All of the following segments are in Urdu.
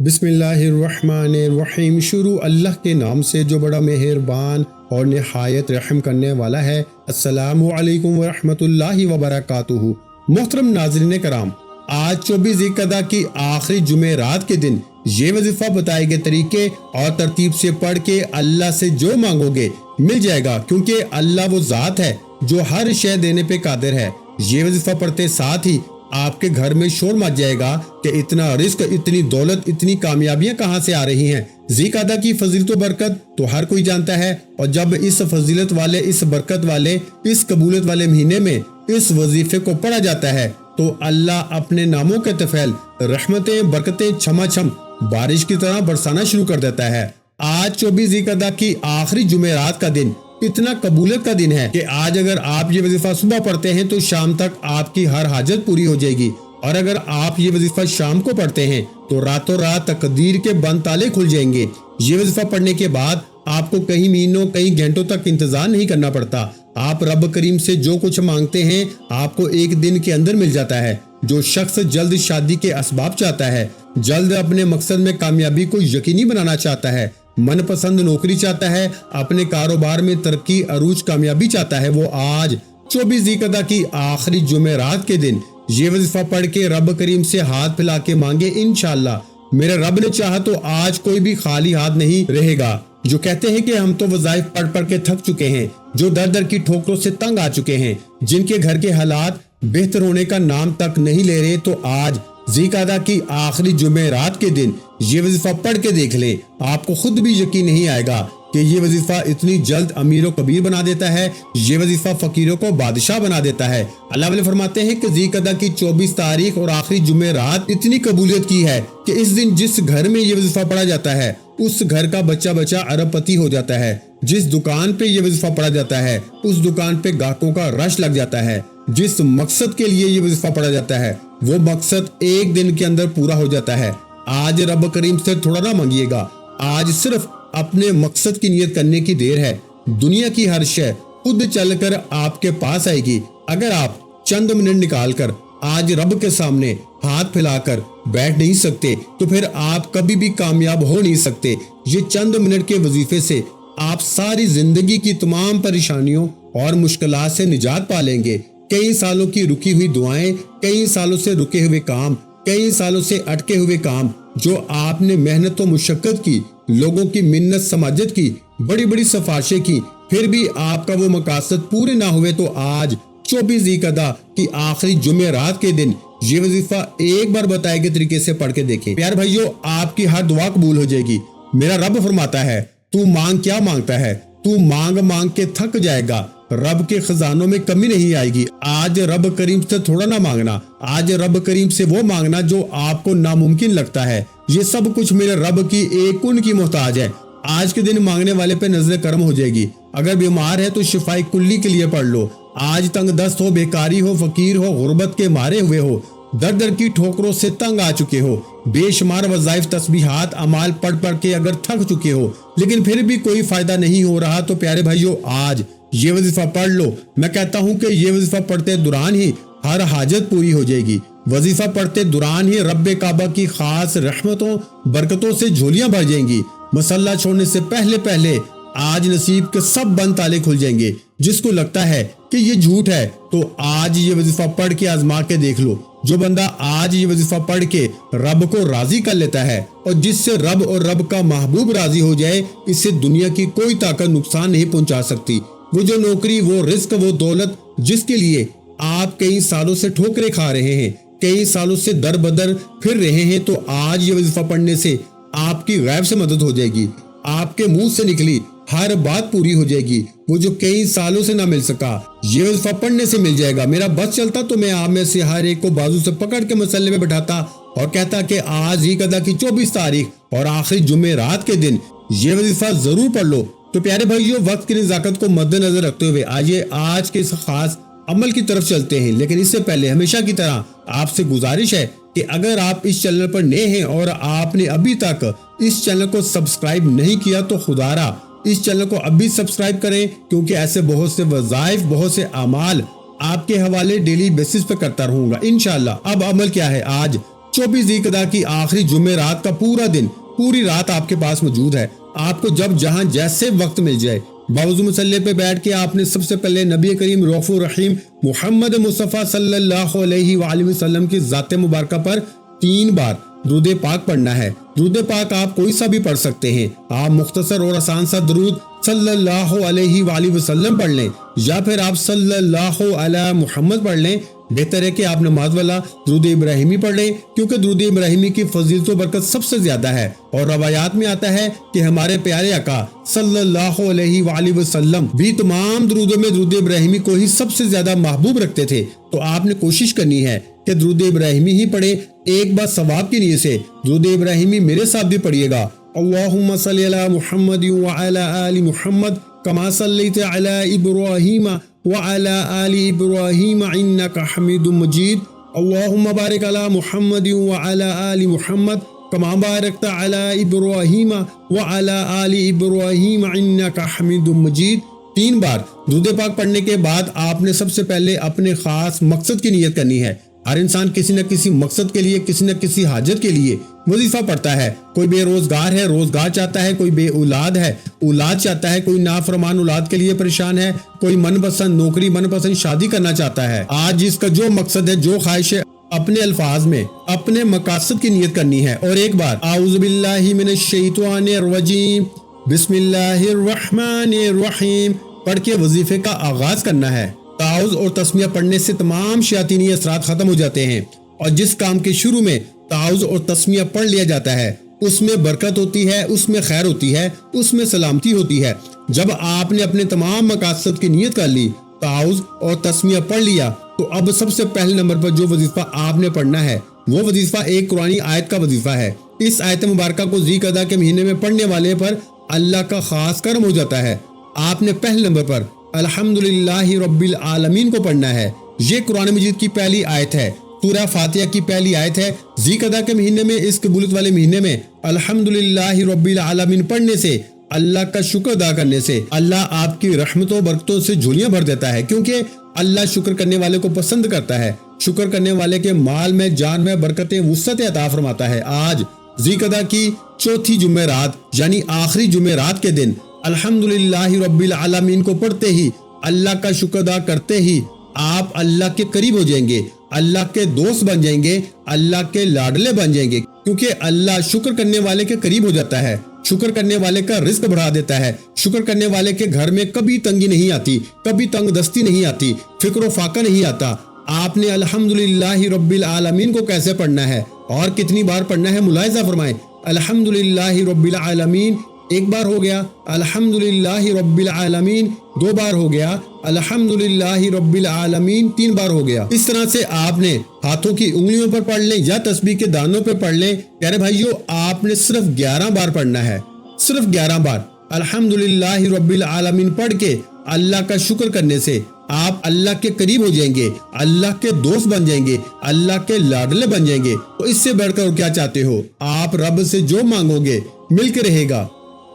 بسم اللہ الرحمن الرحیم۔ شروع اللہ کے نام سے جو بڑا مہربان اور نہایت رحم کرنے والا ہے۔ السلام علیکم ورحمۃ اللہ وبرکاتہ۔ محترم ناظرین کرام، آج 24 ذی القعدہ کی آخری جمعرات کے دن یہ وظیفہ بتائے گئے طریقے اور ترتیب سے پڑھ کے اللہ سے جو مانگو گے مل جائے گا، کیونکہ اللہ وہ ذات ہے جو ہر شے دینے پہ قادر ہے۔ یہ وظیفہ پڑھتے ساتھ ہی آپ کے گھر میں شور مچ جائے گا کہ اتنا رزق، اتنی دولت، اتنی کامیابیاں کہاں سے آ رہی ہیں۔ ذی القعدہ کی فضیلت و برکت تو ہر کوئی جانتا ہے، اور جب اس فضیلت والے، اس برکت والے، اس قبولیت والے مہینے میں اس وظیفے کو پڑھا جاتا ہے تو اللہ اپنے ناموں کے طفیل رحمتیں، برکتیں چھما چھم بارش کی طرح برسانا شروع کر دیتا ہے۔ آج 24 ذی القعدہ کی آخری جمعرات کا دن اتنا قبولیت کا دن ہے کہ آج اگر آپ یہ وظیفہ صبح پڑھتے ہیں تو شام تک آپ کی ہر حاجت پوری ہو جائے گی، اور اگر آپ یہ وظیفہ شام کو پڑھتے ہیں تو راتوں رات تقدیر کے بند تالے کھل جائیں گے۔ یہ وظیفہ پڑھنے کے بعد آپ کو کئی مہینوں، کئی گھنٹوں تک انتظار نہیں کرنا پڑتا۔ آپ رب کریم سے جو کچھ مانگتے ہیں آپ کو ایک دن کے اندر مل جاتا ہے۔ جو شخص جلد شادی کے اسباب چاہتا ہے، جلد اپنے مقصد میں کامیابی کو یقینی بنانا چاہتا ہے، من پسند نوکری چاہتا ہے، اپنے کاروبار میں ترقی، عروج، کامیابی چاہتا ہے، وہ آج 24 ذی القعدہ کی آخری جمعرات کے دن یہ وظیفہ پڑھ کے رب کریم سے ہاتھ پھیلا کے مانگے۔ انشاءاللہ میرے رب نے چاہا تو آج کوئی بھی خالی ہاتھ نہیں رہے گا۔ جو کہتے ہیں کہ ہم تو وظائف پڑھ پڑھ کے تھک چکے ہیں، جو در در کی ٹھوکروں سے تنگ آ چکے ہیں، جن کے گھر کے حالات بہتر ہونے کا نام تک نہیں لے رہے، تو آج ذی القعدہ کی آخری جمعرات کے دن یہ وظیفہ پڑھ کے دیکھ لیں۔ آپ کو خود بھی یقین نہیں آئے گا کہ یہ وظیفہ اتنی جلد امیر و کبیر بنا دیتا ہے، یہ وظیفہ فقیروں کو بادشاہ بنا دیتا ہے۔ اللہ والے فرماتے ہیں کہ ذی القعدہ کی 24 تاریخ اور آخری جمعرات اتنی قبولیت کی ہے کہ اس دن جس گھر میں یہ وظیفہ پڑھا جاتا ہے اس گھر کا بچہ بچہ ارب پتی ہو جاتا ہے۔ جس دکان پہ یہ وظیفہ پڑھا جاتا ہے اس دکان پہ گاہکوں کا رش لگ جاتا ہے۔ جس مقصد کے لیے یہ وظیفہ پڑھا جاتا ہے وہ مقصد ایک دن کے اندر پورا ہو جاتا ہے۔ آج رب کریم سے تھوڑا نہ مانگیے گا، آج صرف اپنے مقصد کی نیت کرنے کی دیر ہے۔ دنیا کی ہر شے خود چل کر آپ کے پاس آئے گی۔ اگر آپ چند منٹ نکال کر آج رب کے سامنے ہاتھ پھیلا کر بیٹھ نہیں سکتے تو پھر آپ کبھی بھی کامیاب ہو نہیں سکتے۔ یہ چند منٹ کے وظیفے سے آپ ساری زندگی کی تمام پریشانیوں اور مشکلات سے نجات پا لیں گے۔ کئی سالوں کی رکی ہوئی دعائیں، کئی سالوں سے رکے ہوئے کام، کئی سالوں سے اٹکے ہوئے کام جو آپ نے محنت و مشقت کی، لوگوں کی منت سماجت کی، بڑی بڑی سفارشیں کی، پھر بھی آپ کا وہ مقاصد پورے نہ ہوئے، تو آج 24 ذی القعدہ کی آخری جمعرات کے دن یہ وظیفہ ایک بار بتائے گئے طریقے سے پڑھ کے دیکھیں۔ پیار بھائیو، آپ کی ہر دعا قبول ہو جائے گی۔ میرا رب فرماتا ہے تو مانگ کیا مانگتا ہے، تو مانگ مانگ کے تھک جائے گا، رب کے خزانوں میں کمی نہیں آئے گی۔ آج رب کریم سے تھوڑا نہ مانگنا، آج رب کریم سے وہ مانگنا جو آپ کو ناممکن لگتا ہے۔ یہ سب کچھ میرے رب کی ایک کن کی محتاج ہے۔ آج کے دن مانگنے والے پہ نظر کرم ہو جائے گی۔ اگر بیمار ہے تو شفائی کلی کے لیے پڑھ لو۔ آج تنگ دست ہو، بیکاری ہو، فقیر ہو، غربت کے مارے ہوئے ہو، در در کی ٹھوکروں سے تنگ آ چکے ہو، بے شمار وظائف، تسبیحات، اعمال پڑھ پڑھ کے اگر تھک چکے ہو لیکن پھر بھی کوئی فائدہ نہیں ہو رہا، تو پیارے بھائیو آج یہ وظیفہ پڑھ لو۔ میں کہتا ہوں کہ یہ وظیفہ پڑھتے دوران ہی ہر حاجت پوری ہو جائے گی۔ وظیفہ پڑھتے دوران ہی رب کعبہ کی خاص رحمتوں، برکتوں سے جھولیاں بھر جائیں گی۔ مسلح چھوڑنے سے پہلے پہلے آج نصیب کے سب بند تالے کھل جائیں گے۔ جس کو لگتا ہے کہ یہ جھوٹ ہے تو آج یہ وظیفہ پڑھ کے آزما کے دیکھ لو۔ جو بندہ آج یہ وظیفہ پڑھ کے رب کو راضی کر لیتا ہے، اور جس سے رب اور رب کا محبوب راضی ہو جائے، اس سے دنیا کی کوئی طاقت نقصان نہیں پہنچا سکتی۔ وہ جو نوکری، وہ رزق، وہ دولت جس کے لیے آپ کئی سالوں سے ٹھوکریں کھا رہے ہیں، کئی سالوں سے در بدر پھر رہے ہیں، تو آج یہ وظیفہ پڑھنے سے آپ کی غیب سے مدد ہو جائے گی۔ آپ کے منہ سے نکلی ہر بات پوری ہو جائے گی۔ وہ جو کئی سالوں سے نہ مل سکا، یہ وظیفہ پڑھنے سے مل جائے گا۔ میرا بس چلتا تو میں آپ میں سے ہر ایک کو بازو سے پکڑ کے مسلے میں بٹھاتا اور کہتا کہ آج ذی القعدہ کی 24 تاریخ اور آخری جمعرات کے دن یہ وظیفہ ضرور پڑھ لو۔ تو پیارے بھائیو، وقت کی نزاکت کو مد نظر رکھتے ہوئے آئیے آج کے اس خاص عمل کی طرف چلتے ہیں، لیکن اس سے پہلے ہمیشہ کی طرح آپ سے گزارش ہے کہ اگر آپ اس چینل پر نئے ہیں اور آپ نے ابھی تک اس چینل کو سبسکرائب نہیں کیا تو خدارا اس چینل کو ابھی سبسکرائب کریں، کیونکہ ایسے بہت سے وظائف، بہت سے اعمال آپ کے حوالے ڈیلی بیسس پہ کرتا رہوں گا انشاءاللہ۔ اب عمل کیا ہے؟ آج 24 ذیقعدہ کی آخری جمعرات کا پورا دن، پوری رات آپ کے پاس موجود ہے۔ آپ کو جب جہاں جیسے وقت مل جائے باوضو مصلی پہ بیٹھ کے آپ نے سب سے پہلے نبی کریم رؤوف الرحیم محمد مصطفیٰ صلی اللہ علیہ وآلہ وسلم کی ذات مبارکہ پر 3 بار درود پاک پڑھنا ہے۔ درود پاک آپ کوئی سا بھی پڑھ سکتے ہیں۔ آپ مختصر اور آسان سا درود صلی اللہ علیہ وآلہ وسلم پڑھ لیں، یا پھر آپ صلی اللہ علی محمد پڑھ لیں۔ بہتر ہے کہ آپ نماز والا درود ابراہیمی پڑھ لیں، کیونکہ درود ابراہیمی کی فضیلت و برکت سب سے زیادہ ہے، اور روایات میں آتا ہے کہ ہمارے پیارے آقا صلی اللہ علیہ وآلہ وسلم بھی تمام درودوں میں درود ابراہیمی کو ہی سب سے زیادہ محبوب رکھتے تھے۔ تو آپ نے کوشش کرنی ہے کہ درود ابراہیمی ہی پڑھیں۔ ایک بار ثواب کی نیت سے درود ابراہیمی میرے ساتھ بھی پڑھیے گا۔ اللہم صلی علی محمد وعلی آل محمد کما صلیت علی ابراہیم وعلی آل ابراہیم انک حمید مجید۔ اللہم بارک علی محمد وعلی آل محمد کما بارکت علی ابراہیم وعلی آل ابراہیم انک حمید مجید۔ 3 بار درود پاک پڑھنے کے بعد آپ نے سب سے پہلے اپنے خاص مقصد کی نیت کرنی ہے۔ ہر انسان کسی نہ کسی مقصد کے لیے، کسی نہ کسی حاجت کے لیے وظیفہ پڑھتا ہے۔ کوئی بے روزگار ہے، روزگار چاہتا ہے، کوئی بے اولاد ہے، اولاد چاہتا ہے، کوئی نافرمان اولاد کے لیے پریشان ہے، کوئی من پسند نوکری، من پسند شادی کرنا چاہتا ہے۔ آج جس کا جو مقصد ہے، جو خواہش ہے، اپنے الفاظ میں اپنے مقاصد کی نیت کرنی ہے، اور ایک بار اعوذ باللہ من الشیطان الرجیم بسم اللہ الرحمن الرحیم پڑھ کے وظیفے کا آغاز کرنا ہے۔ تعاوذ اور تسمیہ پڑھنے سے تمام شیاطینی اثرات ختم ہو جاتے ہیں، اور جس کام کے شروع میں تعاوذ اور تسمیہ پڑھ لیا جاتا ہے اس میں برکت ہوتی ہے، اس میں خیر ہوتی ہے، اس میں سلامتی ہوتی ہے۔ جب آپ نے اپنے تمام مقاصد کی نیت کر لی، تعاوذ اور تسمیہ پڑھ لیا، تو اب سب سے پہلے نمبر پر جو وظیفہ آپ نے پڑھنا ہے وہ وظیفہ ایک قرآنی آیت کا وظیفہ ہے۔ اس آیت مبارکہ کو ذی قعدہ کے مہینے میں پڑھنے والے پر اللہ کا خاص کرم ہو جاتا ہے۔ آپ نے پہلے نمبر پر الحمدللہ رب العالمین کو پڑھنا ہے۔ یہ قرآن مجید کی پہلی آیت ہے، سورہ فاتحہ کی پہلی آیت ہے۔ ذی قعدہ کے مہینے میں، اس قبولیت والے مہینے میں الحمدللہ رب العالمین پڑھنے سے، اللہ کا شکر ادا کرنے سے اللہ آپ کی رحمتوں برکتوں سے جھولیاں بھر دیتا ہے، کیونکہ اللہ شکر کرنے والے کو پسند کرتا ہے۔ شکر کرنے والے کے مال میں، جان میں برکتیں، وسعت عطا فرماتا ہے۔ آج ذی قعدہ کی چوتھی جمعرات یعنی آخری جمعرات کے دن الحمدللہ رب العالمین کو پڑھتے ہی، اللہ کا شکر ادا کرتے ہی آپ اللہ کے قریب ہو جائیں گے، اللہ کے دوست بن جائیں گے، اللہ کے لاڈلے بن جائیں گے، کیونکہ اللہ شکر کرنے والے کے قریب ہو جاتا ہے، شکر کرنے والے کا رزق بڑھا دیتا ہے۔ شکر کرنے والے کے گھر میں کبھی تنگی نہیں آتی، کبھی تنگ دستی نہیں آتی، فکر و فاقہ نہیں آتا۔ آپ نے الحمدللہ رب العالمین کو کیسے پڑھنا ہے اور کتنی بار پڑھنا ہے، ملاحظہ فرمائیں۔ الحمدللہ رب العالمین ایک بار ہو گیا، الحمدللہ رب العالمین 2 بار ہو گیا، الحمدللہ رب العالمین 3 بار ہو گیا۔ اس طرح سے آپ نے ہاتھوں کی انگلیوں پر پڑھ لیں یا تسبیح کے دانوں پر پڑھ لیں۔ پیارے بھائیو، آپ نے صرف 11 بار پڑھنا ہے، صرف 11 بار الحمدللہ رب العالمین پڑھ کے اللہ کا شکر کرنے سے آپ اللہ کے قریب ہو جائیں گے، اللہ کے دوست بن جائیں گے، اللہ کے لاڈلے بن جائیں گے۔ تو اس سے بڑھ کر کیا چاہتے ہو؟ آپ رب سے جو مانگو گے مل کے رہے گا۔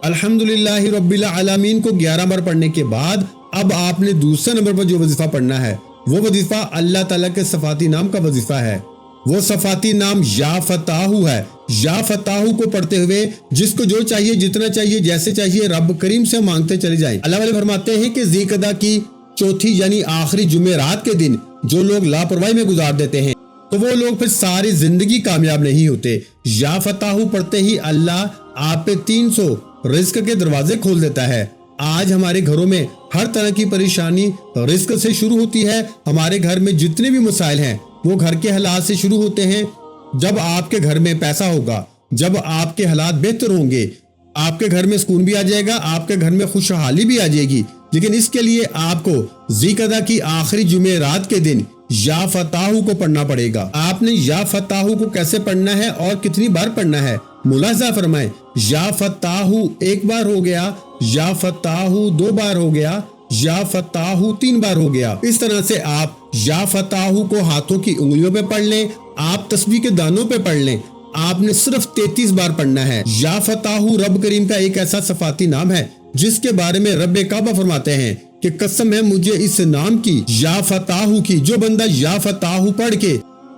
الحمدللہ رب العالمین کو 11 بار پڑھنے کے بعد اب آپ نے دوسرے نمبر پر جو وظیفہ پڑھنا ہے وہ وظیفہ اللہ تعالیٰ کے صفاتی نام کا وظیفہ ہے۔ وہ صفاتی نام یا فتاحو ہے۔ یا فتاحو کو پڑھتے ہوئے جس کو جو چاہیے، جتنا چاہیے، جیسے چاہیے رب کریم سے مانگتے چلے جائیں۔ اللہ والے فرماتے ہیں کہ ذی قعدہ کی چوتھی یعنی آخری جمعرات کے دن جو لوگ لاپرواہی میں گزار دیتے ہیں تو وہ لوگ پھر ساری زندگی کامیاب نہیں ہوتے۔ یا فتاحو پڑھتے ہی اللہ آپ پہ 300 رزق کے دروازے کھول دیتا ہے۔ آج ہمارے گھروں میں ہر طرح کی پریشانی رزق سے شروع ہوتی ہے۔ ہمارے گھر میں جتنے بھی مسائل ہیں وہ گھر کے حالات سے شروع ہوتے ہیں۔ جب آپ کے گھر میں پیسہ ہوگا، جب آپ کے حالات بہتر ہوں گے، آپ کے گھر میں سکون بھی آ جائے گا، آپ کے گھر میں خوشحالی بھی آ جائے گی۔ لیکن اس کے لیے آپ کو ذی قعدہ کی آخری جمعرات کے دن یا فتاحو کو پڑھنا پڑے گا۔ آپ نے یا فتاحو کو کیسے پڑھنا ہے اور کتنی بار پڑھنا ہے، ملاحظہ فرمائیں۔ یا فتاحو 1 بار ہو گیا، یا فتاحو 2 بار ہو گیا، یا فتاحو 3 بار ہو گیا۔ اس طرح سے آپ یا فتاحو کو ہاتھوں کی انگلیوں پہ پڑھ لیں، آپ تسبیح کے دانوں پہ پڑھ لیں۔ آپ نے صرف 33 بار پڑھنا ہے۔ یا فتاحو رب کریم کا ایک ایسا صفاتی نام ہے جس کے بارے میں رب کعبہ فرماتے ہیں کہ قسم ہے مجھے اس نام کی، یا فتاحو کی، جو بندہ یا فتاحو پڑھ کے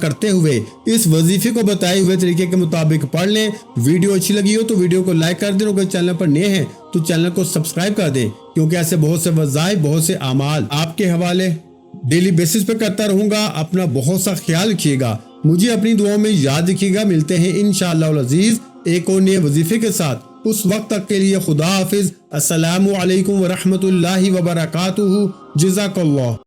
کرتے ہوئے اس وظیفے کو بتائے ہوئے طریقے کے مطابق پڑھ لیں۔ ویڈیو اچھی لگی ہو تو ویڈیو کو لائک کر دیں، اگر چینل پر نئے ہیں تو چینل کو سبسکرائب کر دیں، کیونکہ ایسے بہت سے وظائف، بہت سے اعمال آپ کے حوالے ڈیلی بیسس پہ کرتا رہوں گا۔ اپنا بہت سا خیال رکھیے گا، مجھے اپنی دعاؤں میں یاد رکھیے گا۔ ملتے ہیں انشاءاللہ العزیز ایک اور نئے وظیفے کے ساتھ، اس وقت تک کے لیے خدا حافظ۔ السلام علیکم ورحمۃ اللہ وبرکاتہ۔ جزاک اللہ۔